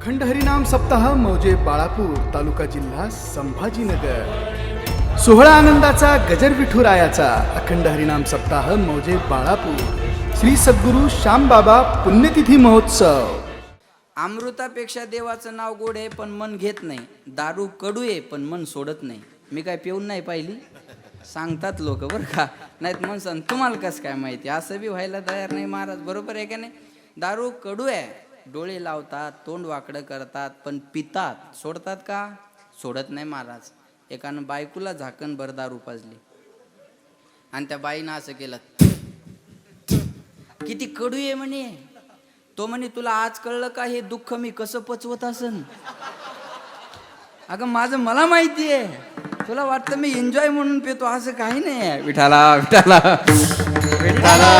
अखंड हरिनाम सप्ताह मौजे बाळापूर तालुका जिल्हा संभाजीनगर। सोहळा आनंदाचा गजर विठुरायाचा अखंड हरिनाम सप्ताह मौजे बाळापूर श्री सद्गुरु श्यामबाबा पुण्यतिथी महोत्सव। अमृतापेक्षा देवाचं नाव गोड आहे पण मन घेत नाही, दारू कडू आहे पण मन सोडत नाही। मी काय पिऊन नाही पाहिली, सांगतात लोक बरं का, नाहीत मन सांग तुम्हाला कसं काय माहिती, असं बी व्हायला तयार नाही महाराज, बरोबर आहे का नाही। दारू कडू आहे, डोळे लावतात, तोंड वाकडं करतात, पण पितात, सोडतात का? सोडत नाही महाराज। एकानं बायकोला झाकण भर दारू पाजली आणि त्या बाईनं असं केलं, किती कडू आहे म्हणे। तो म्हणे तुला आज कळलं का हे दुःख मी कसं पचवत असन? अगं माझं मला माहिती आहे, तुला वाटतं मी एन्जॉय म्हणून पितो, असं काही नाही। विठाला विठाला विठाला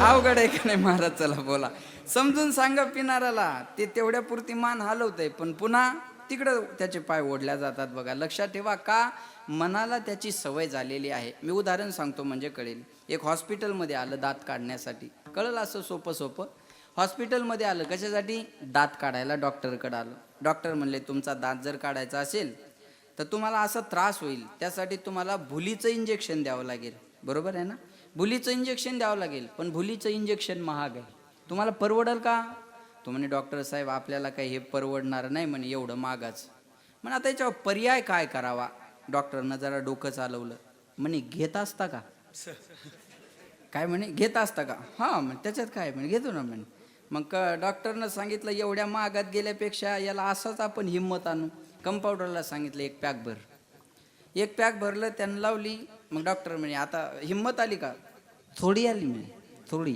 अवघड आहे का नाही महाराज? चला बोला, समजून सांगा पिणाऱ्याला, ते तेवढ्या पुरती मान हलवतंय पण पुन्हा तिकडं त्याचे पाय ओढल्या जातात बघा। लक्षात ठेवा, का मनाला त्याची सवय झालेली आहे। मी उदाहरण सांगतो म्हणजे कळेल। एक हॉस्पिटलमध्ये आलं दात काढण्यासाठी, कळलं असं सोपं सोपं। हॉस्पिटलमध्ये आलं कशासाठी? दात काढायला डॉक्टरकडे आलं। डॉक्टर म्हणले तुमचा दात जर काढायचा असेल तर तुम्हाला असा त्रास होईल, त्यासाठी तुम्हाला भुलीचं इंजेक्शन द्यावं लागेल, बरोबर आहे ना? भुलीचं इंजेक्शन द्यावं लागेल, पण भुलीचं इंजेक्शन महाग आहे, तुम्हाला परवडेल का? तो म्हणे डॉक्टर साहेब आपल्याला काही हे परवडणार नाही म्हणे, एवढं महागाचं। म्हणे आता याच्यावर पर्याय काय करावा? डॉक्टरनं जरा डोकं चालवलं, म्हणे घेत असता का? काय म्हणे घेत असता का? हां म्हणे त्याच्यात काय म्हणे घेतो ना म्हणे। मग डॉक्टरनं सांगितलं एवढ्या महागात गेल्यापेक्षा याला असंच आपण हिंमत आणू। कंपाऊंडरला सांगितलं एक पॅक भर, एक पॅक भरलं, त्यानं लावली। मग डॉक्टर म्हणे आता हिंमत आली का? थोडी आली म्हणे, थोडी।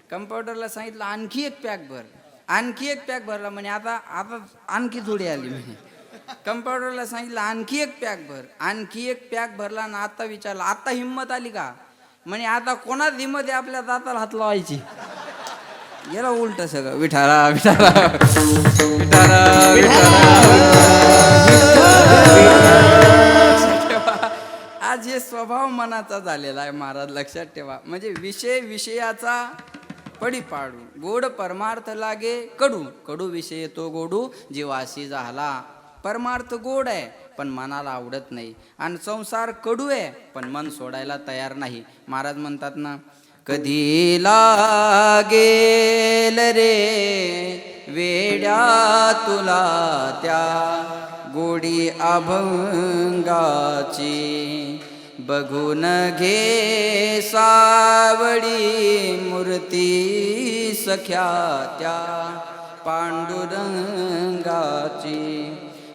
कंपाऊंडरला सांगितलं आणखी एक पॅक भर, आणखी एक पॅक भरला, म्हणे आता आता आणखी थोडी आली म्हणे। कंपाऊंडरला सांगितलं आणखी एक पॅक भर, आणखी एक पॅक भरला आणि आता विचारलं आता हिंमत आली का? म्हणे आता कोणाच हिंमत आहे आपल्या दाताला हात लावायची? याला उलट सगळं। विठाला विठाला विठाला विठाला। आज हे स्वभाव मनाचा झालेला आहे महाराज, लक्षात ठेवा। म्हणजे विषय विषयाचा पडी पाडू, गोड परमार्थ लागे कडू, कडू विषय तो गोडू जीवाशी झाला। परमार्थ गोड आहे पण मनाला आवडत नाही, आणि संसार कडू आहे पण मन सोडायला तयार नाही। महाराज म्हणतात ना, कधी लागेल रे वेड्या तुला त्या गोडी अभंगाची, बघून घे सावळी मूर्ती सख्या त्या पांडुरंगाची।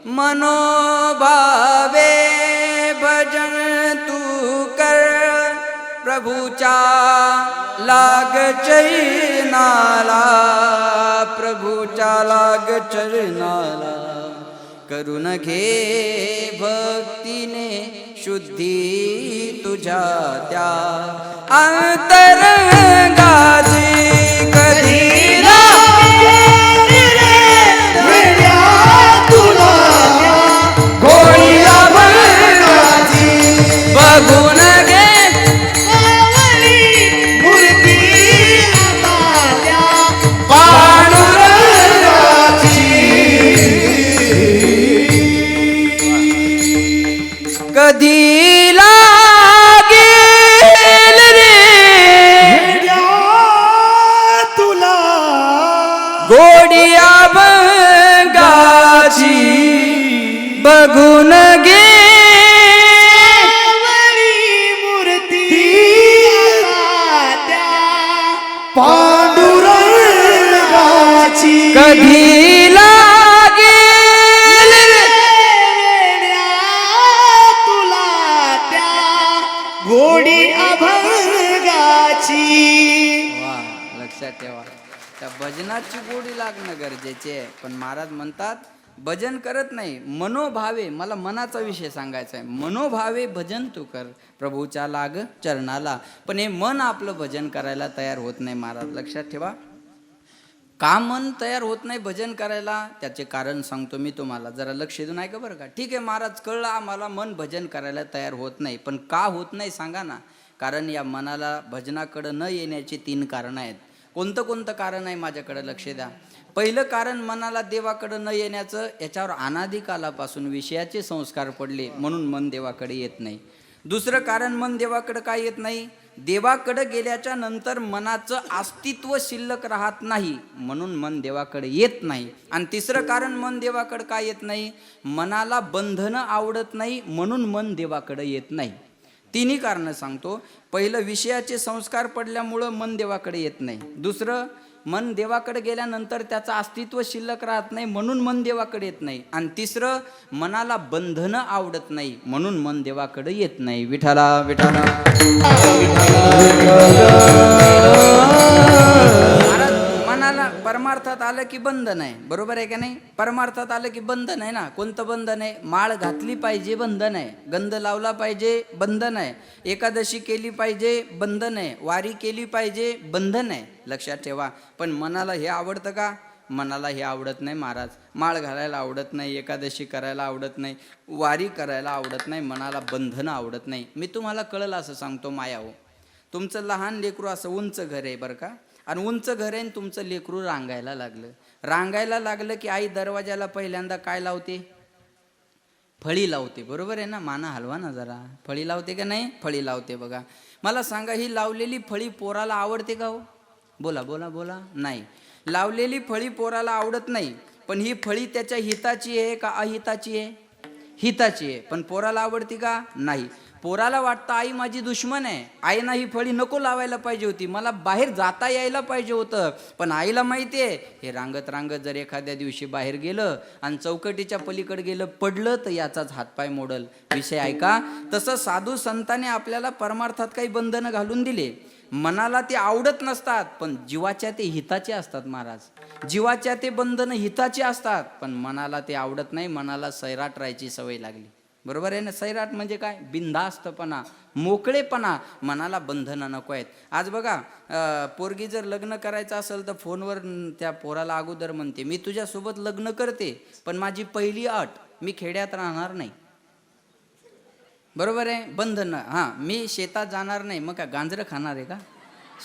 मनोभावे भजन तू कर, प्रभूच्या लाग चरणाला, प्रभूच्या लाग चरणाला। करून घे भक्तीने शुद्धी तुझ्या त्या अंतरंगाची। कधी बघून घे मूर्ती पांडुरंगाची। कधी लागेल रे तुला गोडी अभंगाची, बघून घे पांडुरंगाची। कधी लागेल तुला त्या गोडी अभंगाची। वा, लक्षात ठेवा, त्या भजनाची गोडी लागणं गरजेचे आहे। पण महाराज म्हणतात भजन करत नाही, मनोभावे, मला मनाचा विषय सांगायचा आहे, मनोभावे भजन तू कर, प्रभूच्या लाग चरणाला। पण हे मन आपलं भजन करायला तयार होत नाही महाराज, लक्षात ठेवा। का मन तयार होत नाही भजन करायला, त्याचे कारण सांगतो मी तुम्हाला, जरा लक्ष देऊन ऐका बरं का। ठीक आहे महाराज, कळलं आम्हाला मन भजन करायला तयार होत नाही, पण का होत नाही सांगा ना। कारण या मनाला भजनाकडं न येण्याची 3 कारणं आहेत. कोणतं कारण आहे माझ्याकडे लक्ष द्या. पहिलं कारण मनाला देवाकडं न येण्याचं, याच्यावर अनादी कालापासून विषयाचे संस्कार पडले म्हणून मन देवाकडे येत नाही. दुसरं कारण मन देवाकडं काय येत नाही, देवाकडं गेल्याच्या नंतर मनाचं अस्तित्व शिल्लक राहत नाही म्हणून मन देवाकडे येत नाही. आणि तिसरं कारण मन देवाकडं काय येत नाही, मनाला बंधनं आवडत नाही म्हणून मन देवाकडं येत नाही. 3 कारणं सांगतो. पहिलं, विषयाचे संस्कार पडल्यामुळं मन देवाकडे येत नाही. दुसरं, मन देवाकडे गेल्यानंतर त्याचं अस्तित्व शिल्लक राहत नाही म्हणून मन देवाकडे येत नाही. आणि तिसरं, मनाला बंधनं आवडत नाही म्हणून मन देवाकडे येत नाही. विठाला विठाला. मनाला परमार्थात आलं की बंधन आहे, बरोबर आहे का नाही. परमार्थात आलं की बंधन आहे ना. कोणतं बंधन आहे, माळ घातली पाहिजे बंधन आहे, गंध लावला पाहिजे बंधन आहे, एकादशी केली पाहिजे बंधन आहे, वारी केली पाहिजे बंधन आहे. लक्षात ठेवा. पण मनाला हे आवडतं का, मनाला हे आवडत नाही महाराज. माळ घालायला आवडत नाही, एकादशी करायला आवडत नाही, वारी करायला आवडत नाही, मनाला बंधनं आवडत नाही. मी तुम्हाला कळलं असं सांगतो माया हो. तुमचं लहान लेकरू असं उंच घर आहे बरं का, आणि उंच घर आहे, तुमचं लेकरू रांगायला लागलं की आई दरवाजाला पहिल्यांदा काय लावते, फळी लावते, बरोबर आहे ना. माना हलवा ना जरा. फळी लावते का नाही, फळी लावते बघा. मला सांगा, ही लावलेली फळी पोराला आवडते का हो, बोला बोला बोला. नाही, लावलेली फळी पोराला आवडत नाही. पण ही फळी त्याच्या हिताची आहे का अहिताची आहे, हिताची आहे. पण पोराला आवडती का, नाही. पोराला वाटतं आई माझी दुश्मन आहे, आईना ही फळी नको लावायला पाहिजे होती, मला बाहेर जाता यायला पाहिजे होतं. पण आईला माहिती आहे, हे रांगत जर एखाद्या दिवशी बाहेर गेलं आणि चौकटीच्या पलीकडे गेलं, पडलं तर याचाच हातपाय मोडल. विषय ऐका. तसं साधू संतांनी आपल्याला परमार्थात काही बंधनं घालून दिले. मनाला ते आवडत नसतात पण जीवाच्या ते हिताचे असतात महाराज. जीवाच्या ते बंधनं हिताचे असतात पण मनाला ते आवडत नाही. मनाला सैराट राहायची सवय लागली, बरोबर आहे ना. सैराट म्हणजे काय, बिनधास्तपणा, मोकळेपणा. मनाला बंधनं नको आहेत. आज बघा, पोरगी जर लग्न करायचं असेल तर फोनवर त्या पोराला अगोदर म्हणते, मी तुझ्यासोबत लग्न करते पण माझी पहिली अट, मी खेड्यात राहणार नाही, बरोबर आहे. बंधनं. हां, मी शेतात जाणार नाही, मग काय गांजरं खाणार आहे का,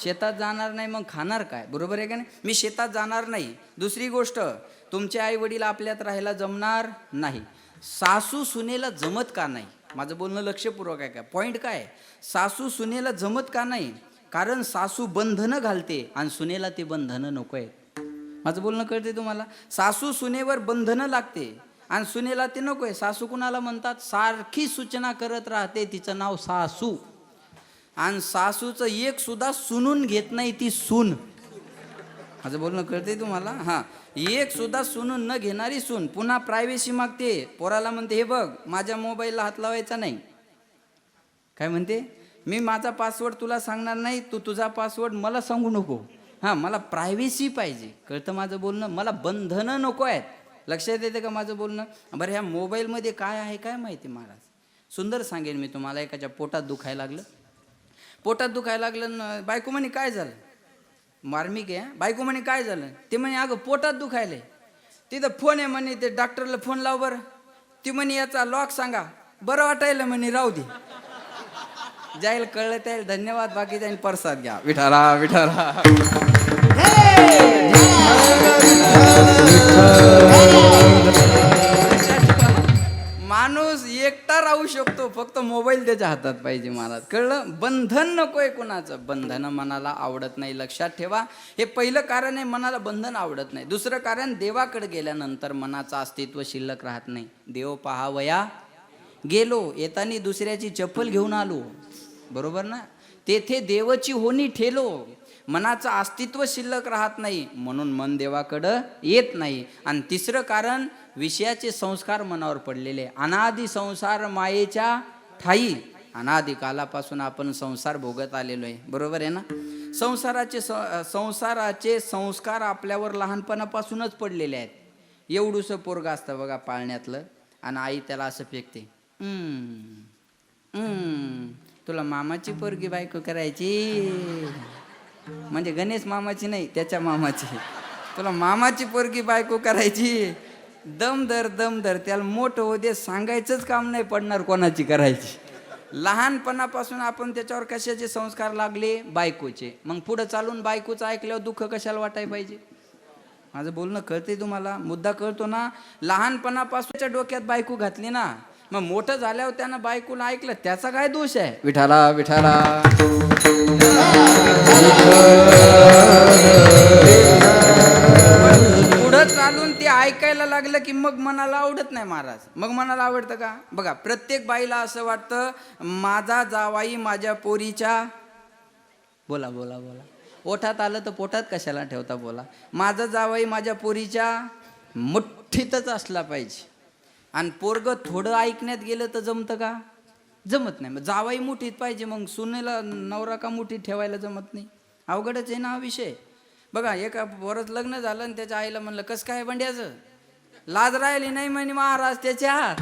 शेतात जाणार नाही मग खाणार काय, बरोबर आहे का नाही. मी शेतात जाणार नाही. दुसरी गोष्ट, तुमचे आई वडील आपल्यात राहायला जमणार नाही. सासू सुनेला जमत का नाही, माझं बोलणं लक्षपूर्वक आहे का, पॉईंट काय, सासू सुनेला जमत का नाही, कारण सासू बंधनं घालते आणि सुनेला ते बंधनं नको आहेत. माझं बोलणं कळते तुम्हाला. सासू सुनेवर बंधनं लागते आणि सुनेला ते नको आहे. सासू कुणाला म्हणतात, सारखी सूचना करत राहते, तिचं नाव सासू. आणि सासूचं एक सुद्धा सुनून घेत नाही ती सून. माझं बोलणं कळते तुम्हाला. हां, एक सुद्धा सुनून न घेणारी सून. पुन्हा प्रायव्हसी मागते. पोराला म्हणते, हे बघ माझ्या मोबाईलला हात लावायचा नाही. काय म्हणते, मी माझा पासवर्ड तुला सांगणार नाही, तू तुझा पासवर्ड मला सांगू नको. हां, मला प्रायव्हसी पाहिजे. कळतं माझं बोलणं. मला बंधनं नको आहेत. लक्षात येते का माझं बोलणं. बरं, ह्या मोबाईलमध्ये काय आहे काय माहिती महाराज. सुंदर सांगेन मी तुम्हाला. एकाच्या पोटात दुखायला लागलं, बायको म्हणे काय झालं, मार्मिक आहे. बायको म्हणे काय झालं, ते म्हणे अगं पोटात दुखायलंय. तिथं फोन आहे म्हणे, ते डॉक्टरला फोन लाव बरं. ती म्हणे याचा लॉक सांगा. बरं वाटायला म्हणे, राहू दे. जाईल कळलं त्याला धन्यवाद, बाकी जाईल प्रसाद घ्या. विठाला विठाला. माणूस एकटा राहू शकतो, फक्त मोबाईल त्याच्या हातात पाहिजे महाराज. कळलं. बंधन नकोय कुणाचं. बंधन मनाला आवडत नाही. लक्षात ठेवा. हे पहिलं कारण आहे, मनाला बंधन आवडत नाही. दुसरं कारण, देवाकडे गेल्यानंतर मनाचं अस्तित्व शिल्लक राहत नाही. देव पहावया गेलो, येतानी दुसऱ्याची चप्पल घेऊन आलो, बरोबर ना. तेथे देवाची होणी ठेलो. मनाचं अस्तित्व शिल्लक राहत नाही म्हणून मन देवाकडं येत नाही. आणि तिसरं कारण, विषयाचे संस्कार मनावर पडलेले. अनादि संसार मायेच्या ठाई. अनादि कालापासून आपण संसार भोगत आलेलो आहे, बरोबर आहे ना. संसाराचे संस्कार आपल्यावर लहानपणापासूनच पडलेले आहेत. एवढूसं पोरगं असतं बघा पाळण्यातलं, आणि आई त्याला असं फेकते, तुला मामाची पोरगी बायको करायची, म्हणजे गणेश मामाची नाही, त्याच्या मामाची. तुला मामाची पोरगी बायको करायची, दम धर. त्याला मोठं होऊ दे, सांगायचंच काम नाही पडणार कोणाची करायची. लहानपणापासून आपण त्याच्यावर कशाचे संस्कार लागले? बायकोचे. मग पुढे चालून बायकोचं ऐकल्यावर दुःख कशाला वाटायला पाहिजे? माझं बोलणं कळतंय तुम्हाला? मुद्दा कळतो ना? लहानपणापासूनच्या डोक्यात बायको घातली ना, मग मोठं झाल्यावर त्यानं बायकोला ऐकलं, त्याचा काय दोष आहे? विठाला विठाला पुढं चालून ते ऐकायला लागलं की मग मनाला आवडत नाही महाराज. मग मनाला आवडतं का? बघा, प्रत्येक बाईला असं वाटतं माझा जावाई माझ्या पोरीच्या, बोला बोला बोला, ओठात आलं तर पोटात कशाला ठेवता? बोला. माझा जावाई माझ्या पोरीच्या मुठ्ठीतच असला पाहिजे. आणि पोरग थोडं ऐकण्यात गेलं तर जमतं का? जमत नाही. मग जावाई मुठीत पाहिजे, मग सुनेला नवरा का मुठीत ठेवायला जमत नाही? अवघडच आहे ना हा विषय. बघा, एका पोराचं लग्न झालं आणि त्याच्या आईला म्हणलं कसं काय बंड्याचं? लाज राहिली नाही म्हणे महाराज त्याच्या.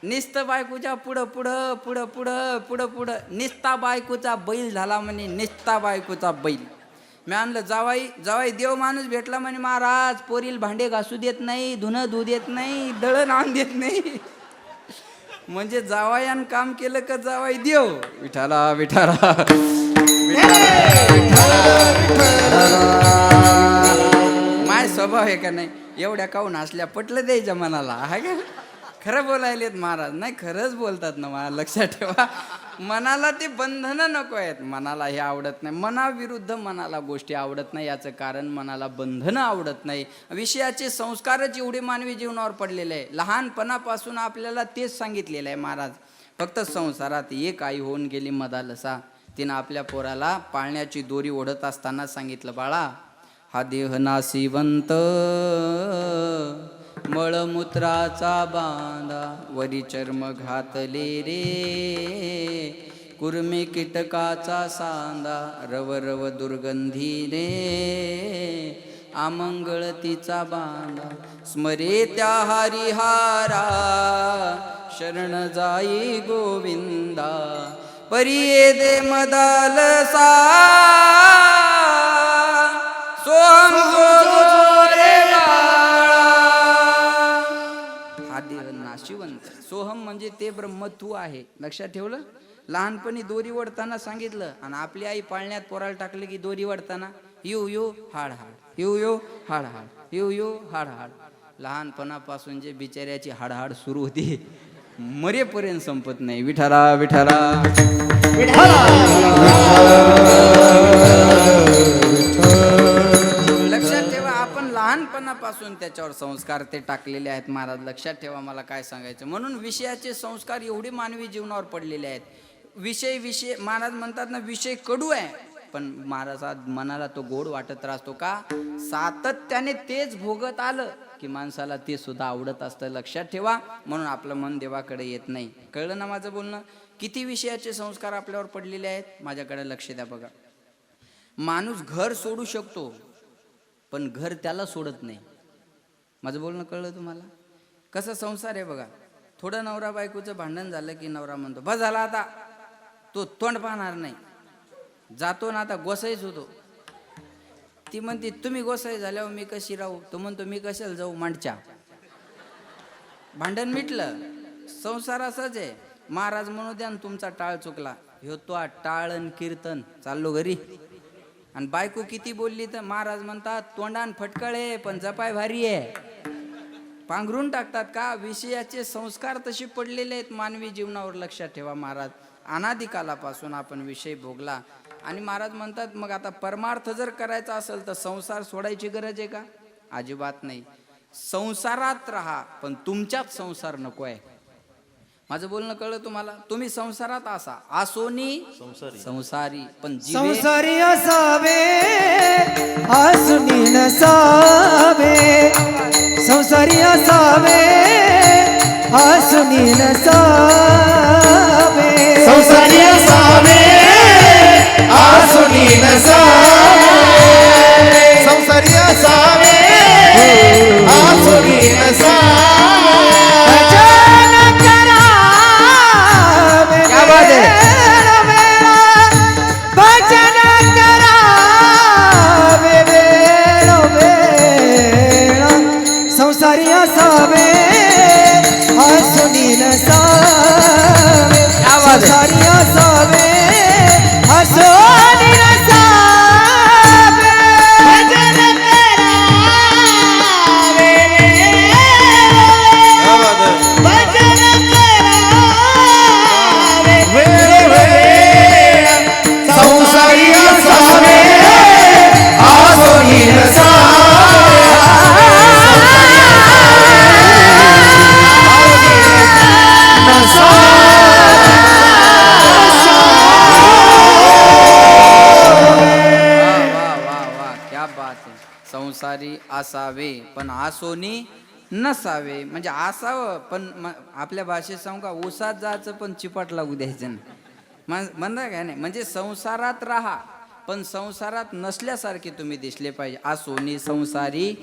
निस्तं बायकोच्या पुढं पुढं पुढं पुढं पुढं पुढं निस्ता बायकोचा बैल झाला म्हणे, निस्ता बायकोचा बैल. मी आणलं जावाई, जावाई देव माणूस भेटला म्हणे महाराज, पोरील भांडे घासू देत नाही, धुणं धुऊ देत नाही, दळण आणून देत नाही. म्हणजे जावायान काम केलं का जावाई देव? विठाला विठाला माय स्वभाव आहे का नाही? एवढ्या काहून हसल्या? पटलं द्यायच्या मनाला, हा का? खरं बोलायलेत महाराज. नाही, खरंच बोलतात ना महाराज. लक्षात ठेवा, मनाला ते बंधनं नको आहेत. मनाला हे आवडत नाही, मनाविरुद्ध मनाला गोष्टी आवडत नाही. याचं कारण मनाला बंधनं आवडत नाही. विषयाचे संस्कारच एवढे मानवी जीवनावर पडलेले आहे. लहानपणापासून आपल्याला तेच सांगितलेलं आहे महाराज. फक्त संसारात एक आई होऊन गेली मदालसा. तिनं आपल्या पोराला पाळण्याची दोरी ओढत असताना सांगितलं, बाळा हा देह नाशिवंत, मळमूत्राचा बांधा, वरी चर्म घातले रे, कुर्मे कीटकाचा सांदा, रव रव दुर्गंधी रे, आमंगळ तिचा बांधा, स्मरे त्या हरिहारा, शरण जाई गोविंदा, परिये दे मदालसा, सोहम जो रे बाळा. हा देह नाशिवंत. सोहम म्हणजे ते ब्रह्म तू आहे. लक्षात ठेवलं? लहानपणी दोरी वडताना सांगितलं, आणि आपली आई पाळण्यात पोराला टाकलं की दोरी वडताना यू यू हाड हाड, यू यू हाड हाड, यू यू हाड हाड. लहानपणापासून जे बिचाऱ्याची हाडहाड सुरू होती, मरेपर्यंत संपत नाही. विठाला विठाला लक्षात ठेवा, आपण लहानपणापासून त्याच्यावर संस्कार ते टाकलेले आहेत महाराज. लक्षात ठेवा, मला काय सांगायचं. म्हणून विषयाचे संस्कार एवढे मानवी जीवनावर पडलेले आहेत. विषय महाराज म्हणतात ना, विषय कडू आहे, पण महाराज मनाला तो गोड वाटत राहतो का? सातत्याने तेच भोगत आलं की माणसाला ते सुद्धा आवडत असतं. लक्षात ठेवा, म्हणून आपलं मन देवाकडे येत नाही. कळलं ना माझं बोलणं? किती विषयाचे संस्कार आपल्यावर पडलेले आहेत. माझ्याकडे लक्ष द्या. बघा, माणूस घर सोडू शकतो, पण घर त्याला सोडत नाही. माझं बोलणं कळलं तुम्हाला? कसं संसार आहे बघा. थोडं नवरा बायकोचं भांडण झालं की नवरा म्हणतो बस झाला आता, तो तोंड पाहणार नाही, जातो ना आता गोसाईच होतो. ती म्हणते तुम्ही गोसाई झाल्यावर मी कशी राहू? तो म्हणतो मी कशाला जाऊ मांडच्या. भांडण मिटलं. संसार असाच आहे. महाराज म्हणू द्या तुमचा टाळ चुकला, ह्यो तो टाळन कीर्तन, चाललो घरी. आणि बायको किती बोलली तर महाराज म्हणतात तोंडान फटकळे पण जपाय भारी आहे, पांघरून टाकतात का? विषयाचे संस्कार तसे पडलेले आहेत मानवी जीवनावर. लक्षात ठेवा महाराज, अनादिकालापासून आपण विषय भोगला. आणि महाराज म्हणतात मग आता परमार्थ जर करायचा असेल तर संसार सोडायची गरज आहे का? अजिबात नाही. संसारात राहा, पण तुमच्यात संसार नको आहे. माझं बोलणं कळलं तुम्हाला? तुम्ही संसारात असा, आसोनी संसारी, पण संसारी असावे आसुनी नसावे, संसारी असावे आसुनी नसावे, संसारी असावे आसुनी नसावे, संसारी असावे आसुनी नसावे. भजन करावे क्या बात है? भजन करावे वेळोवेळा, संसारी असावे आसुनी नसावे. संसारी असावे पण आसोनी नसावे. म्हणजे असावं पण आपल्या भाषेत सांगू का, उसात जायचं पण चिपाट लागू द्यायचं नाही. म्हणता काय नाही, म्हणजे संसारात राहा पण संसारात नसल्यासारखे तुम्ही दिसले पाहिजे. आसोनी संसारी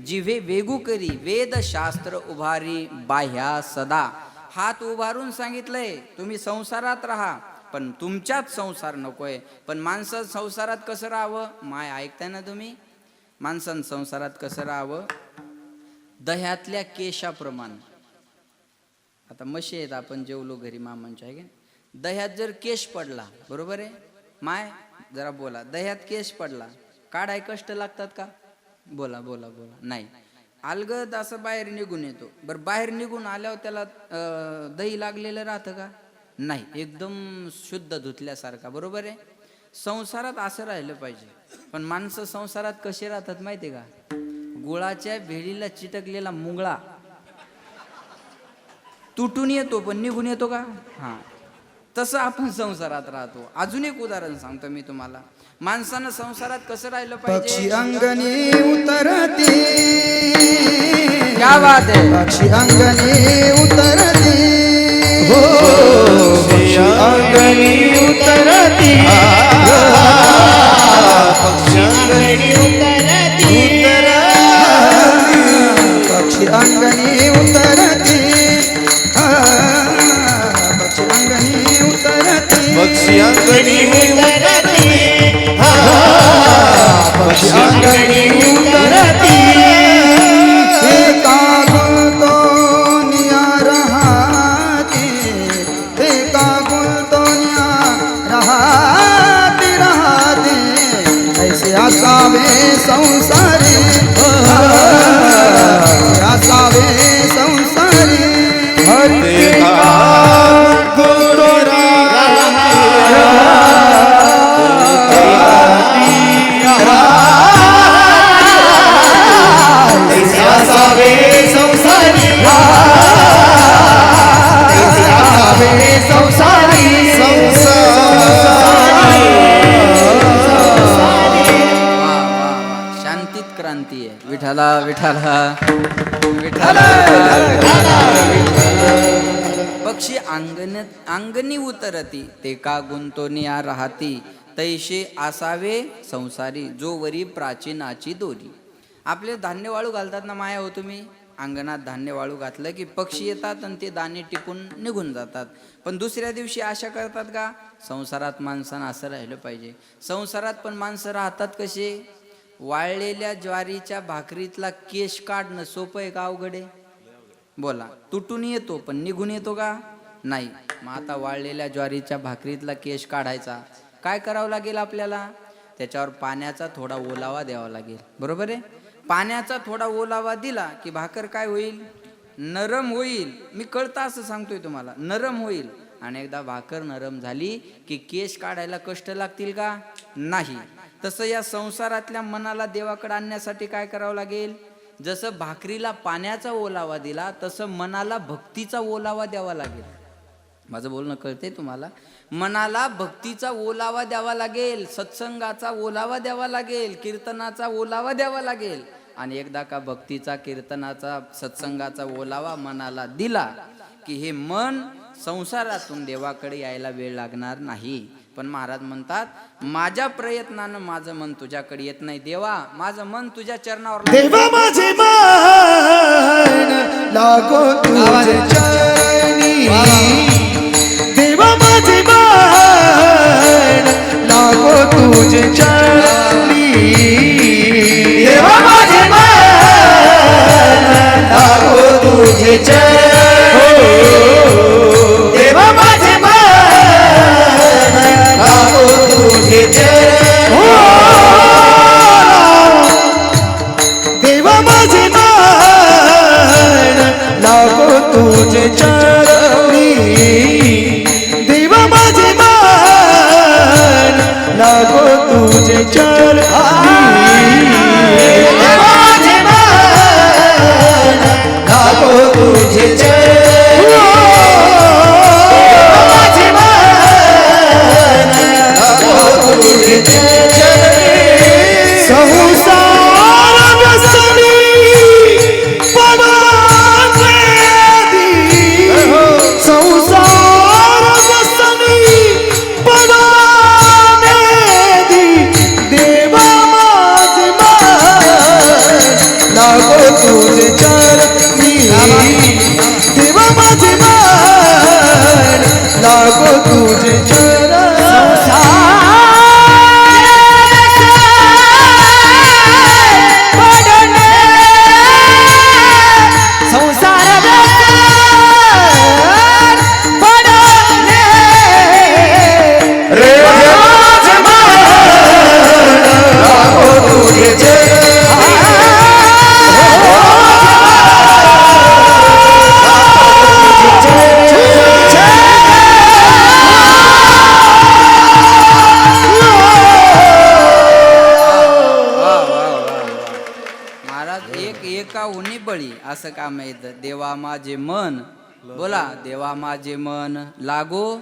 जिव्हे वेगू करी, वेद शास्त्र उभारी बाह्या सदा. हात उभारून सांगितलंय तुम्ही संसारात राहा पण तुमच्यात संसार नकोय. पण माणसं संसारात कसं राहावं, माय ऐकताय ना तुम्ही, माणसानं संसारात कसं राहावं, दह्यातल्या केशाप्रमाणे. आता म्हशी आहेत, आपण जेवलो घरी मामांच्या आहे का, दह्यात जर केश पडला, बरोबर आहे माय, जरा बोला, दह्यात केश पडला काढाय कष्ट लागतात का, बोला बोला बोला, नाही. अलगद असं बाहेर निघून येतो. बरं बाहेर निघून आल्यावर त्याला दही लागलेलं राहतं का, नाही, एकदम शुद्ध धुतल्यासारखा, बरोबर आहे. संसारात असं राहिलं पाहिजे. पण माणसं संसारात कसे राहतात माहिती आहे का, गुळाच्या भेळीला चिटकलेला मुंगळा तुटून येतो पण निघून येतो का, हां तसं आपण संसारात राहतो. अजून एक उदाहरण सांगतो मी तुम्हाला, माणसानं संसारात कसं राहिलं पक्षी पाहिजे. अंगणी उतरती, क्या बात आहे, पक्षी अंगणी उतरती, हो पक्षी अंगणी उतरती, पक्षी अंगणी उतरती, पक्षी अंगणी उतरती, पक्षी अंगणी उतरती, पक्षी अंगणी उतरती, पक्षी अंगणी उतरती, एका गुलतोनिया राहती, एका गुलतोनिया राहती राहती, ऐसे असावे संसारी, ऐसे असावे संसारी. शांतीत क्रांती आहे. विठाला विठाला विठाला. पक्षी अंगणी उतरती, ते का गुंतोनिया राहती, तैसे असावे संसारी, जो वरी प्राचीनाची दोरी. आपले धान्य वाळू घालतात ना माया हो तुम्ही, अंगणात धान्य वाळू घातलं की पक्षी येतात आणि ते दाणे टिपून निघून जातात. पण दुसऱ्या दिवशी आशा करतात का, संसारात माणसानं असं राहिलं पाहिजे. संसारात पण माणसं राहतात कसे, वाळलेल्या ज्वारीच्या भाकरीतला केश काढणं सोपं आहे का अवघड आहे, बोला. तुटून येतो पण निघून येतो का, नाही. मग आता वाळलेल्या ज्वारीच्या भाकरीतला केश काढायचा, काय करावं लागेल आपल्याला, त्याच्यावर पाण्याचा थोडा ओलावा द्यावा लागेल, बरोबर आहे. पाण्याचा थोडा ओलावा दिला की भाकर काय होईल, नरम होईल. मी कळतं असं सांगतोय तुम्हाला, नरम होईल. आणि एकदा भाकर नरम झाली की केश काढायला कष्ट लागतील का, नाही. तसं या संसारातल्या मनाला देवाकडे आणण्यासाठी काय करावं लागेल, जसं भाकरीला पाण्याचा ओलावा दिला तसं मनाला भक्तीचा ओलावा द्यावा लागेल. माझं बोलणं कळतंय तुम्हाला, मनाला भक्तीचा ओलावा द्यावा लागेल, सत्संगाचा ओलावा द्यावा लागेल, कीर्तनाचा ओलावा द्यावा लागेल. आणि एकदा का भक्तीचा, कीर्तनाचा, सत्संगाचा ओलावा मनाला दिला की हे मन संसारातून देवाकडे यायला वेळ लागणार नाही. पण महाराज म्हणतात, माझ्या प्रयत्नानं माझं मन तुझ्याकडे येत नाही देवा, माझं मन तुझ्या चरणावर देवा माझे मन लागो तुझे चरणी, देवा माझे मन लागो तुझे चरणी, देवा माझे मन लागो तुझे चरणी, देवा माझे मन लागो तुझे चरणी, देवा माझे मन लागो तुझे चरणी, देवा माझे मन लागो तुझे चरणी, देवा माझे मन लागो तुझे चरणी, देवा माझे मन लागो तुझे चरणी. संसार का होनी बळी असं काम येतं. देवा माझे मन, बोला देवा माझे मन लागो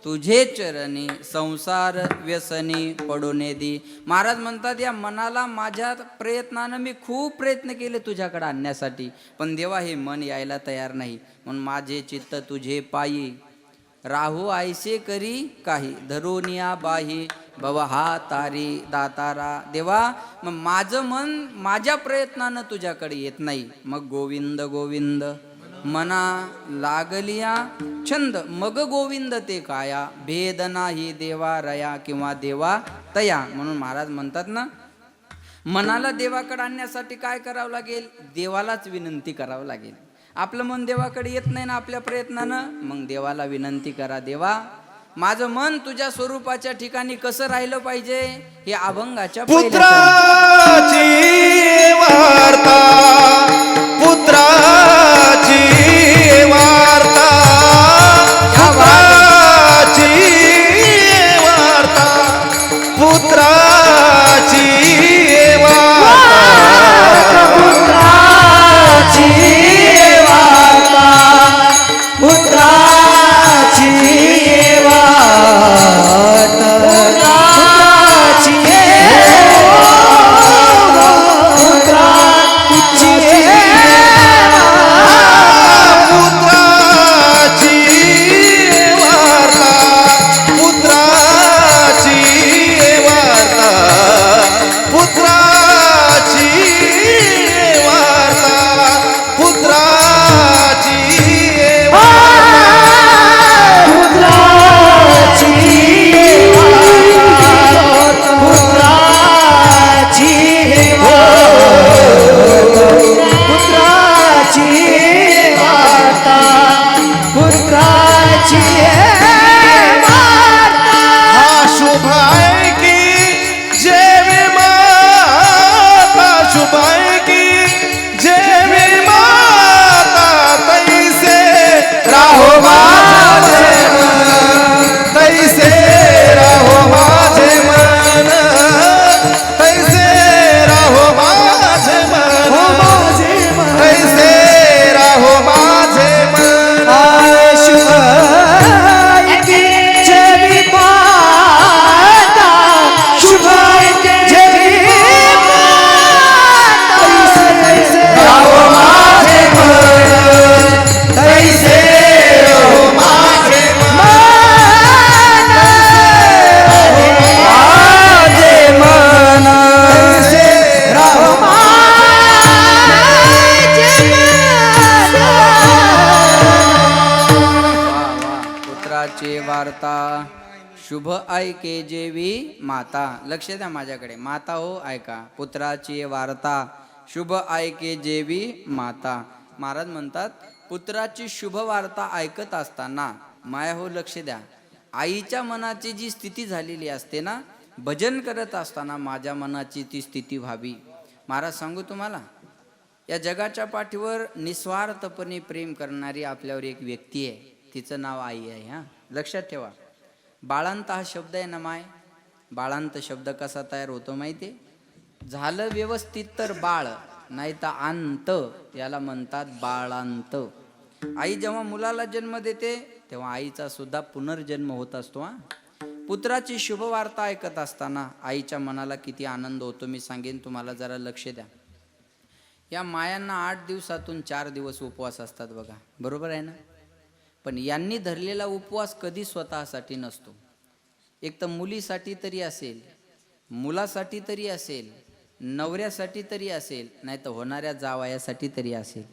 तुझे चरणी, संसार व्यसनी पडून दी. महाराज म्हणतात या मनाला माझ्या प्रयत्नानं मी खूप प्रयत्न केले तुझ्याकडे आणण्यासाठी, पण देवा हे मन यायला तयार नाही. म्हणून माझे चित्त तुझे पायी राहू आयसे करी काही, धरुनिया बाही भव हा तारी दातारा. देवा मग माझं मन माझ्या प्रयत्नानं तुझ्याकडे येत नाही. मग गोविंद गोविंद मना लागलिया छंद, मग गोविंद ते काया, भेद नाही देवा रया किंवा देवा तया. म्हणून महाराज म्हणतात ना, मनाला देवाकडे आणण्यासाठी काय करावं लागेल? देवालाच विनंती करावं लागेल. आपलं मन देवाकडे येत नाही ना आपल्या प्रयत्नानं, मग देवाला विनंती करा, देवा माझं मन तुझ्या स्वरूपाच्या ठिकाणी कसं राहिलं पाहिजे, हे अभंगाच्या पुत्राची वार्ता, पुत्राची वार्ता, पुत्राची वार्ता, पुत्राची वार्ता, पुत्राची वार्ता, पुत्राची वार्ता, पुत्राची वार्ता शुभ ऐके जेवी माता. लक्ष द्या माझ्याकडे, माता हो ऐका, पुत्राची वार्ता शुभ ऐके जेवी माता. महाराज म्हणतात पुत्राची शुभ वार्ता ऐकत असताना माया हो लक्ष द्या, आईच्या मनाची जी स्थिती झालेली असते ना, भजन करत असताना माझ्या मनाची ती स्थिती व्हावी. महाराज सांगू तुम्हाला, या जगाच्या पाठीवर निस्वार्थपणे प्रेम करणारी आपल्यावर एक व्यक्ती आहे, तिचं नाव आई आहे. हा लक्षात ठेवा. बाळांत हा शब्द आहे ना माय, बाळांत शब्द कसा तयार होतो माहिती? झालं व्यवस्थित तर बाळ, नाही तर अंत, याला म्हणतात बाळांत. आई जेव्हा मुलाला जन्म देते तेव्हा आईचा सुद्धा पुनर्जन्म होत असतो. पुत्राची शुभ वार्ता ऐकत असताना आईच्या मनाला किती आनंद होतो मी सांगेन तुम्हाला, जरा लक्ष द्या. या मायांना 8 दिवसातून 4 दिवस उपवास असतात बघा, बरोबर आहे ना? पण यांनी धरलेला उपवास कधी स्वतःसाठी नसतो. एक तर मुलीसाठी तरी असेल, मुलासाठी तरी असेल, नवऱ्यासाठी तरी असेल, नाही तर होणाऱ्या जावयासाठी तरी असेल.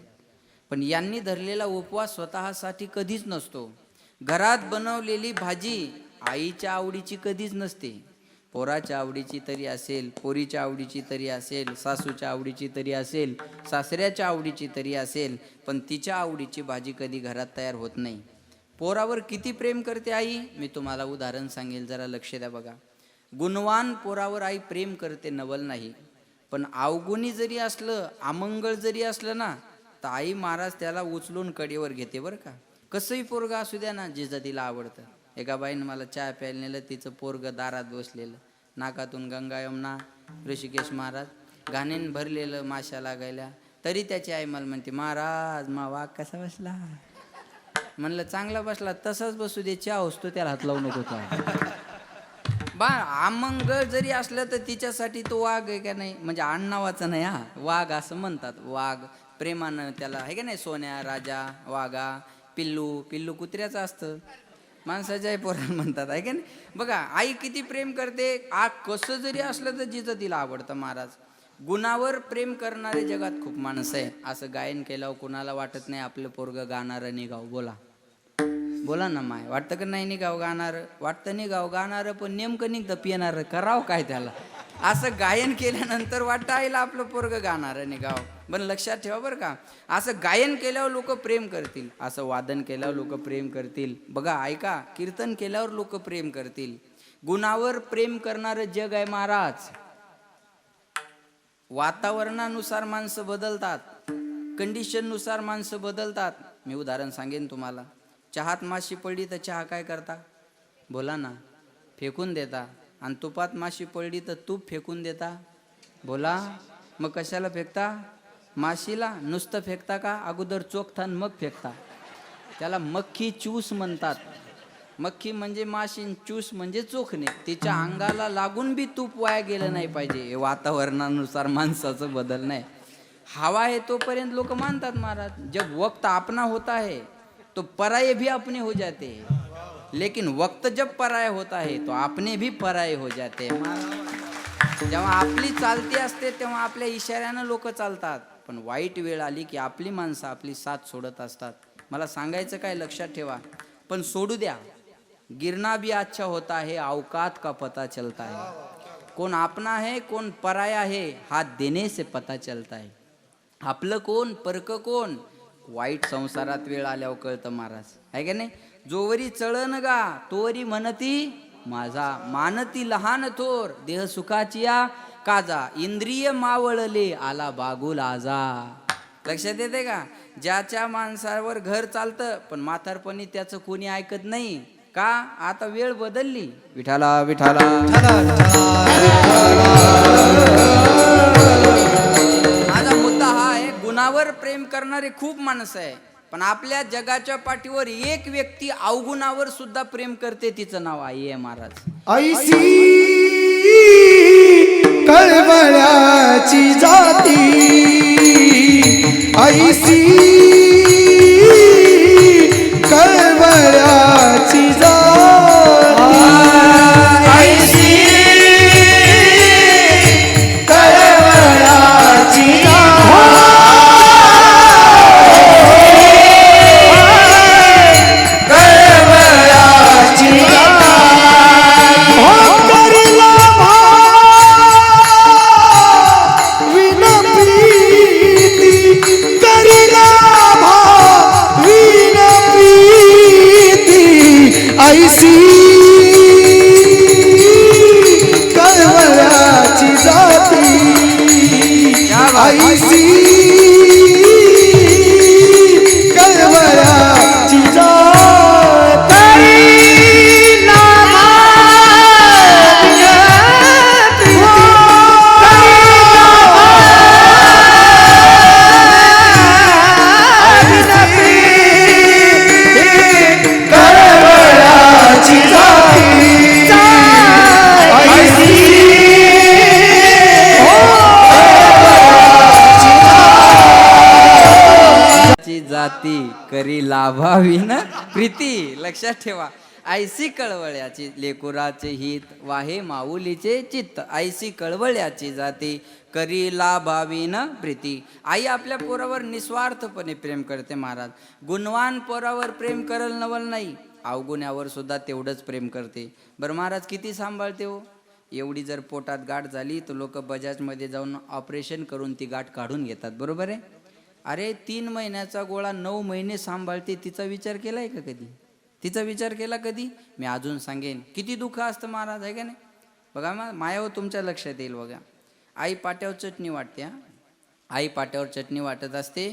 पण यांनी धरलेला उपवास स्वतःसाठी कधीच नसतो. घरात बनवलेली भाजी आईच्या आवडीची कधीच नसते, पोराच्या आवडीची तरी असेल, पोरीच्या आवडीची तरी असेल, सासूच्या आवडीची तरी असेल, सासऱ्याच्या आवडीची तरी असेल, पण तिच्या आवडीची भाजी कधी घरात तयार होत नाही. पोरावर किती प्रेम करते आई, मी तुम्हाला उदाहरण सांगेल, जरा लक्ष द्या बघा. गुणवान पोरावर आई प्रेम करते, नवल नाही. पण अवगुणी जरी असलं, अमंगळ जरी असलं ना, तर आई महाराज त्याला उचलून कडेवर घेते बरं का. कसंही पोरगा असू द्या ना, जिचं तिला आवडतं. एका बाईनं मला चहा प्यायला नेलं, तिचं पोरग दारात बसलेलं, नाकातून गंगा यमुना ऋषिकेश महाराज, घाणीन भरलेलं, माशा लागायला, तरी त्याची आई मला म्हणते, महाराज मा वाघ कसा बसला. म्हणलं चांगला बसला, तसाच बसू दे, चहा असतो त्याला हात लावू नको तो. बा आमंगळ जरी असलं तर तिच्यासाठी तो वाघ आहे का नाही, म्हणजे आडनावाचा नाही हा, वाघ असं म्हणतात. वाघ प्रेमानं त्याला आहे का नाही, सोन्या, राजा, वाघा, पिल्लू. पिल्लू कुत्र्याचं असतं, माणसाच्या पोराला म्हणतात आहे का नाही. बघा आई किती प्रेम करते. कसं जरी असलं तर जिचं तिला आवडतं. महाराज गुणावर प्रेम करणारे जगात खूप माणसं आहे. असं गायन केल्यावर कुणाला वाटत नाही आपलं पोरगं गाणारं निघाव. बोला बोला ना माय, वाटतं का नाही निघाव गाणारं, वाटतं निघाव गाणारं, पण नेमकं निघतं पिणारं, करावं काय त्याला. असं गायन केल्यानंतर वाटतं आईला आपलं पोरगं गाणारं निघाव. पण लक्षात ठेवा बरं का, असं गायन केल्यावर लोक प्रेम करतील, असं वादन केल्यावर लोक प्रेम करतील. बघा ऐका, कीर्तन केल्यावर लोक प्रेम करतील. गुणावर प्रेम करणारं जग आहे महाराज. वातावरणानुसार माणसं बदलतात, कंडिशननुसार माणसं बदलतात. मी उदाहरण सांगेन तुम्हाला. चहात माशी पडली तर चहा काय करता, बोला ना, फेकून देता. आणि तुपात माशी पडली तर तूप फेकून देता, बोला. मग कशाला फेकता, माशीला नुसतं फेकता का, अगोदर चोखता मग फेकता. त्याला मक्खी चूस म्हणतात. मक्खी म्हणजे माशी, चूस म्हणजे चोखणे. तिच्या अंगाला लागून बी तूप वाया गेलं नाही पाहिजे. हे वातावरणानुसार माणसाचं बदल नाही. हवा आहे तोपर्यंत लोक मानतात महाराज. जब वक्त अपना होता है तो पराये भी अपने हो जाते हैं, लेकिन वक्त जब पराया होता है तो अपने भी पराये हो जाते हैं. जेव्हा आपली चालती असते तेव्हा आपल्या इशाऱ्यानं लोक चालतात, पण वाईट वेळ आली की आपली माणसं आपली साथ सोडत असतात. मला सांगायचं काय, लक्षात ठेवा. पण सोडू द्या, गिरना भी अच्छा होता है, औकात का पता चलता है. कोण आपना है कोण पराया है, हात देने से पता चलता है. आपलं कोण परक कोण, वाईट संसारात वेळ आल्यावर कळतं महाराज, आहे का नाही. जोवरी चळण गा तोवरी म्हणती माझा, मानती लहान थोर देह सुखाची या काजा, इंद्रिय मावळले आला बागुल आजा. लक्षात येते का. ज्याच्या माणसावर घर चालतं पण म्हातारपणी त्याचं कोणी ऐकत नाही का, आता वेळ बदलली. विठाला विठाला. माझा मुद्दा हा आहे, गुणावर प्रेम करणारे खूप माणसं आहे, पण आपल्या जगाच्या पाठीवर एक व्यक्ती अवगुणावर सुद्धा प्रेम करते, तिचं नाव आई आहे महाराज. ऐसी कळवळ्याची जाती, ऐसी कळवळ्याची जाती, ऐसी कळवळ्याची ऐसी कळवळ्याची जाती, ऐसी कळवळ्याची जाती. जाती करी लाभावी ना प्रीती. लक्षात ठेवा. ऐसी कळवळ्याची लेकुराचे हित, वाहे माऊलीचे चित्त. ऐसी कळवळ्याची जाती करी लाभावी न प्रीती. आई आपल्या पोरावर निस्वार्थपणे प्रेम करते महाराज. गुणवान पोरावर प्रेम करल नवल नाही, अवगुण्यावर सुद्धा तेवढंच प्रेम करते. बरं महाराज किती सांभाळते हो. एवढी जर पोटात गाठ झाली तर लोक बजाजमध्ये जाऊन ऑपरेशन करून ती गाठ काढून घेतात, बरोबर आहे. अरे 3 महिन्याचा गोळा 9 महिने सांभाळते, तिचा विचार केलाय का कधी, तिचा विचार केला कधी. मी अजून सांगेन किती दुःख असतं महाराज, आहे का नाही. बघा मग मायावर तुमच्या लक्षात येईल. बघा आई पाट्यावर चटणी वाटते, आई पाट्यावर चटणी वाटत असते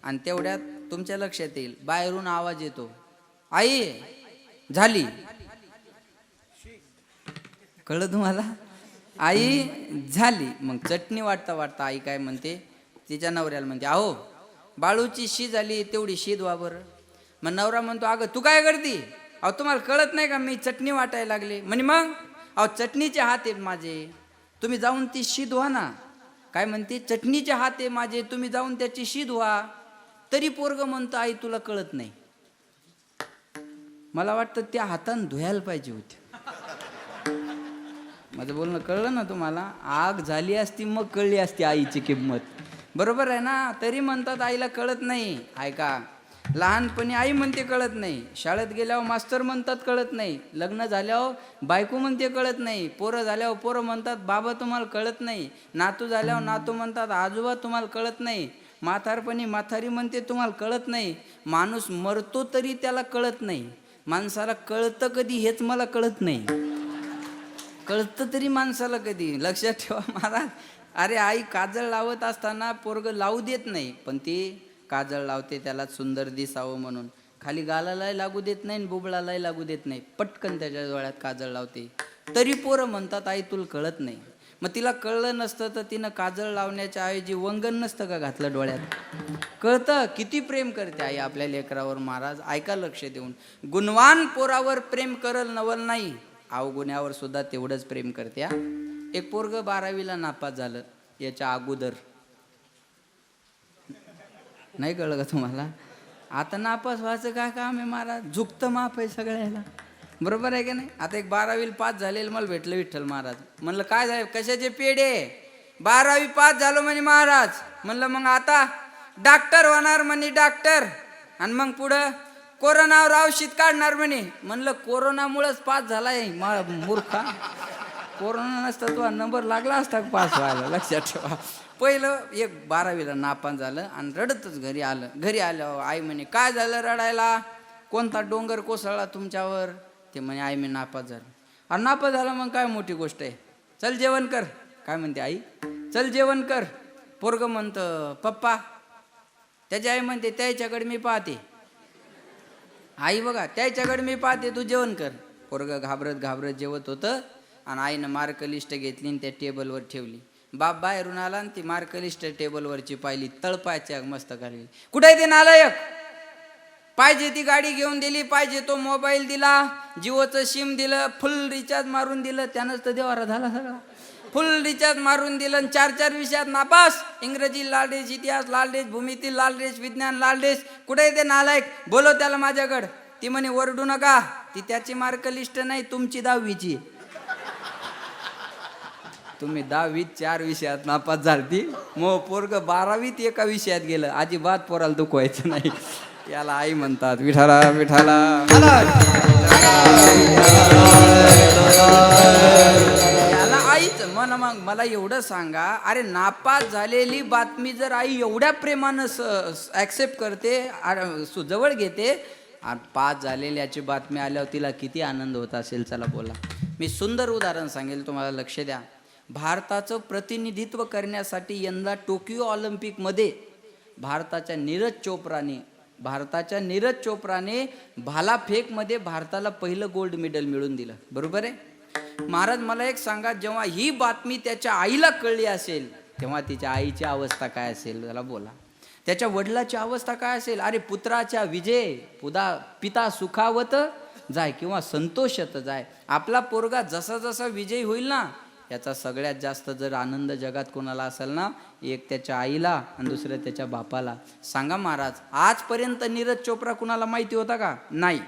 आणि तेवढ्यात तुमच्या लक्षात येईल बाहेरून आवाज येतो, आई झाली. कळलं तुम्हाला, आई झाली. मग चटणी वाटता वाटता आई काय म्हणते, तिच्या नवऱ्याला म्हणते अहो बाळूची शी झाली तेवढी शीद वावर. मग नवरा म्हणतो अगं तू काय करती? अहो तुम्हाला कळत नाही का मी चटणी वाटायला लागले. म्हणे मग अहो चटणीचे हात आहेत माझे, तुम्ही जाऊन ती शीद व्हा ना. काय म्हणते? चटणीचे हात आहे माझे, तुम्ही जाऊन त्याची शीद व्हा. तरी पोरग म्हणतो आई तुला कळत नाही. मला वाटतं त्या हातानं धुयायला पाहिजे होते. माझं बोलणं कळलं ना तुम्हाला? आग झाली असती मग कळली असती आईची किंमत. बरोबर आहे ना? तरी म्हणतात आईला कळत नाही. ऐका, लहानपणी आई म्हणते कळत नाही, शाळेत गेल्यावर मास्तर म्हणतात कळत नाही, लग्न झाल्यावर बायको म्हणते कळत नाही, पोरं झाल्यावर पोरं म्हणतात बाबा तुम्हाला कळत नाही, नातू झाल्यावर नातू म्हणतात आजोबा तुम्हाला कळत नाही, म्हातारपणी म्हातारी म्हणते तुम्हाला कळत नाही. माणूस मरतो तरी त्याला कळत नाही. माणसाला कळतं कधी हेच मला कळत नाही. कळतं तरी माणसाला कधी? लक्षात ठेवा महाराज. अरे आई काजळ लावत असताना पोरग लावू देत नाही, पण ती काजळ लावते त्याला सुंदर दिसावं म्हणून. खाली गालालाही लागू देत नाही, बुबळालाही लागू देत नाही, पटकन त्याच्या डोळ्यात काजळ लावते. तरी पोरं म्हणतात आई तुला कळत नाही. मग तिला कळलं नसतं तर तिनं काजळ लावण्याच्या ऐवजी वंगण नसतं का घातलं डोळ्यात? कळतं किती प्रेम करते आई आपल्या लेकरावर महाराज. ऐका लक्ष देऊन. गुणवान पोरावर प्रेम करल नवल नाही, अवगुण्यावर सुद्धा तेवढंच प्रेम करते. एक पोरग 12वीला नापास झालं याच्या अगोदर. नाही कळलं का तुम्हाला? आता नापास व्हायचं काय काम आहे महाराज? झुकतं माफ आहे सगळ्याला. बरोबर आहे का नाही? आता एक 12वी पास झालेलं मला भेटलं विठ्ठल महाराज. म्हणलं काय झालं? कशाचे पेढे? 12वी पास झालो म्हणे महाराज. म्हणलं मग आता डॉक्टर होणार म्हणे डॉक्टर. आणि मग पुढं कोरोनावर औषध काढणार म्हणे. म्हणलं कोरोनामुळेच पास झालाय मूर्खा. कोरोना नसता तो नंबर लागला असता पास व्हायला. लक्षात ठेवा. पहिलं एक 12वीला नापास झालं आणि रडतच घरी आलं. घरी आल्यावर आई म्हणे काय झालं रडायला? कोणता डोंगर कोसळला तुमच्यावर? ते म्हणे आई मी नापास झालो. आणि नापास झाला मग काय मोठी गोष्ट आहे? चल जेवण कर. काय म्हणते आई? चल जेवण कर. पोरग म्हणतं पप्पा. त्याची आई म्हणते त्याच्याकडे मी पाहते. आई बघा त्याच्याकडे मी पाहते, तू जेवण कर. पोरग घाबरत घाबरत जेवत होतं आणि आईनं मार्क लिस्ट घेतली आणि त्या टेबलवर ठेवली. बाप बाहेरून आला आणि ती मार्क लिस्ट टेबलवरची पाहिली. तळपायच्या मस्त घालली. कुठे ते नालायक? पाहिजे ती गाडी घेऊन दिली, पाहिजे तो मोबाईल दिला, जिओचं सिम दिलं, फुल रिचार्ज मारून दिलं. त्यानंच तर देवारा झाला सगळा. फुल रिचार्ज मारून दिलं. 4 विषयात नापास. इंग्रजी लालडेश, इतिहास लालडेश, भूमिती लालडेश, विज्ञान लालडेश. कुठे ते नालायक? बोलव त्याला माझ्याकडं. ती म्हणे ओरडू नका, ती त्याची मार्क लिस्ट नाही तुमची 10वीची. तुम्ही 10वीत 4 विषयात नापास झालती, मग पोरग 12वीत एका विषयात गेलं. अजिबात पोराला दुखवायचं नाही. याला आई म्हणतात. विठाला विठाला. याला आईच म्हणा. मग मला एवढं सांगा, अरे नापास झालेली बातमी जर आई एवढ्या प्रेमानं ॲक्सेप्ट करते, जवळ घेते, आणि पास झालेल्याची बातमी आल्यावर तिला किती आनंद होत असेल? चला बोला. मी सुंदर उदाहरण सांगेल तुम्हाला, लक्ष द्या. भारताचं प्रतिनिधित्व करण्यासाठी यंदा टोकियो ऑलिम्पिकमध्ये भारताच्या नीरज चोप्राने भालाफेकमध्ये भारताला पहिलं गोल्ड मेडल मिळवून दिलं. बरोबर आहे महाराज? मला एक सांगा, जेव्हा ही बातमी त्याच्या आईला कळली असेल तेव्हा तिच्या आईची अवस्था काय असेल? त्याला बोला. त्याच्या वडिलाची अवस्था काय असेल? अरे पुत्राच्या विजय पिता सुखावत जाय किंवा संतोषत जाय. आपला पोरगा जसा जसा विजयी होईल ना, याचा सगळ्यात जास्त जर आनंद जगात कोणाला असेल ना, एक त्याच्या आईला आणि दुसरं त्याच्या बापाला. सांगा महाराज, आजपर्यंत नीरज चोप्रा कुणाला माहिती होता का? नाही.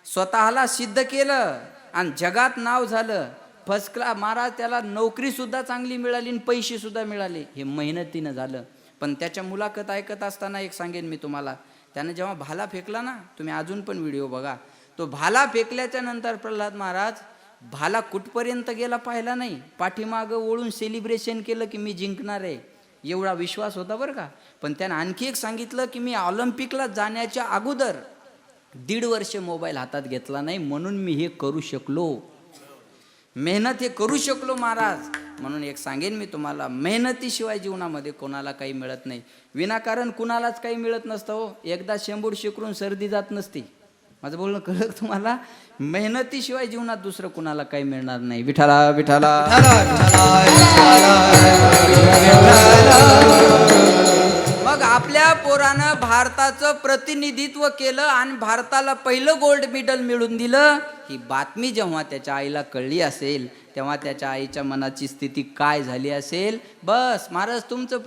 स्वतःला सिद्ध केलं आणि जगात नाव झालं. First class Maharaj. त्याला नोकरी सुद्धा चांगली मिळाली आणि पैसे सुद्धा मिळाले. हे मेहनतीनं झालं. पण त्याच्या मुलाखत ऐकत असताना एक सांगेन मी तुम्हाला. त्यानं जेव्हा भाला फेकला ना, तुम्ही अजून पण व्हिडिओ बघा, तो भाला फेकल्याच्या नंतर प्रल्हाद महाराज भाला कुठपर्यंत गेला पाहिला नाही, पाठीमागं ओळून सेलिब्रेशन केलं की मी जिंकणार आहे, एवढा विश्वास होता बरं का. पण त्यानं आणखी एक सांगितलं की मी ऑलिम्पिकला जाण्याच्या अगोदर 1.5 वर्ष मोबाईल हातात घेतला नाही, म्हणून मी हे करू शकलो. मेहनत हे करू शकलो महाराज. म्हणून एक सांगेन मी तुम्हाला, मेहनतीशिवाय जीवनामध्ये कोणाला काही मिळत नाही. विनाकारण कुणालाच काही मिळत नसतं हो. एकदा शेंबूड शिकरून सर्दी जात नसती. माझं बोलणं कळलं तुम्हाला? मेहनतीशिवाय जीवनात दुसरं कुणाला काही मिळणार नाही. विठाला विठाला. भारताचं प्रतिनिधित्व केलं आणि भारताला पहिलं गोल्ड मेडल मिळवून दिलं, ही बातमी जेव्हा त्याच्या आईला कळली असेल तेव्हा त्याच्या आईच्या मनाची स्थिती काय झाली असेल. बस महाराज तुमचं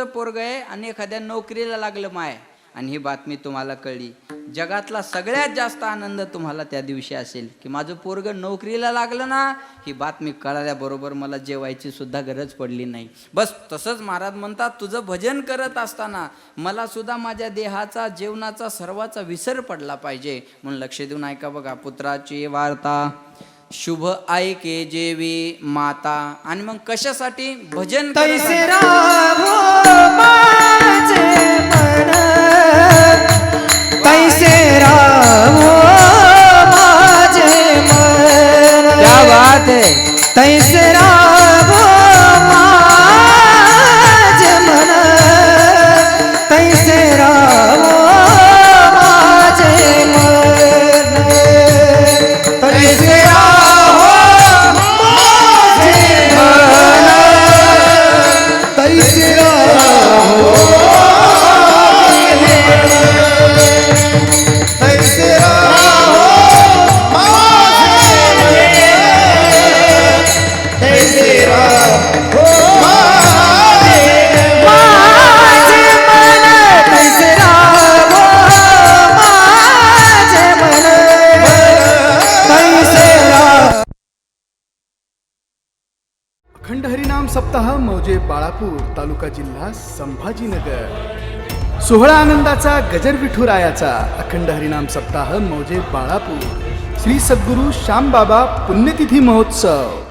पोरग आहे आणि एखाद्या नोकरीला लागलं माय, आणि ही बातमी तुम्हाला कळली. जगातला सगळ्यात जास्त आनंद तुम्हाला त्या दिवशी असेल की माझं पोरग नोकरीला लागलं ना. ही बातमी कळाल्याबरोबर मला जेवायची सुद्धा गरज पडली नाही. बस तसंच महाराज म्हणतात, तुझं भजन करत असताना मला सुद्धा माझ्या देहाचा, जेवणाचा, सर्वाचा विसर पडला पाहिजे. म्हणून लक्ष देऊन ऐका बघा. पुत्राची वार्ता शुभ ऐके जेवी माता. आणि मग कशासाठी भजन तैसे करत राहो माझे मन, तैसे राहो माझे मन, क्या बात है. तैसे राहो माझे मन, तैसे राहो माझे मन, तैसे राहो माझे मन, तैसे राहो तैसे राहो तैसे राहो माझे मन, तैसे राहो माझे मन, तैसे राहो. अखंड हरिनाम सप्ताह मौजे बाळापूर तालुका जिल्हा संभाजीनगर. सोहळा आनंदाचा गजर विठुरायाचा अखंड हरिनाम सप्ताह मौजे बाळापूर श्री सद्गुरू श्यामबाबा पुण्यतिथी महोत्सव.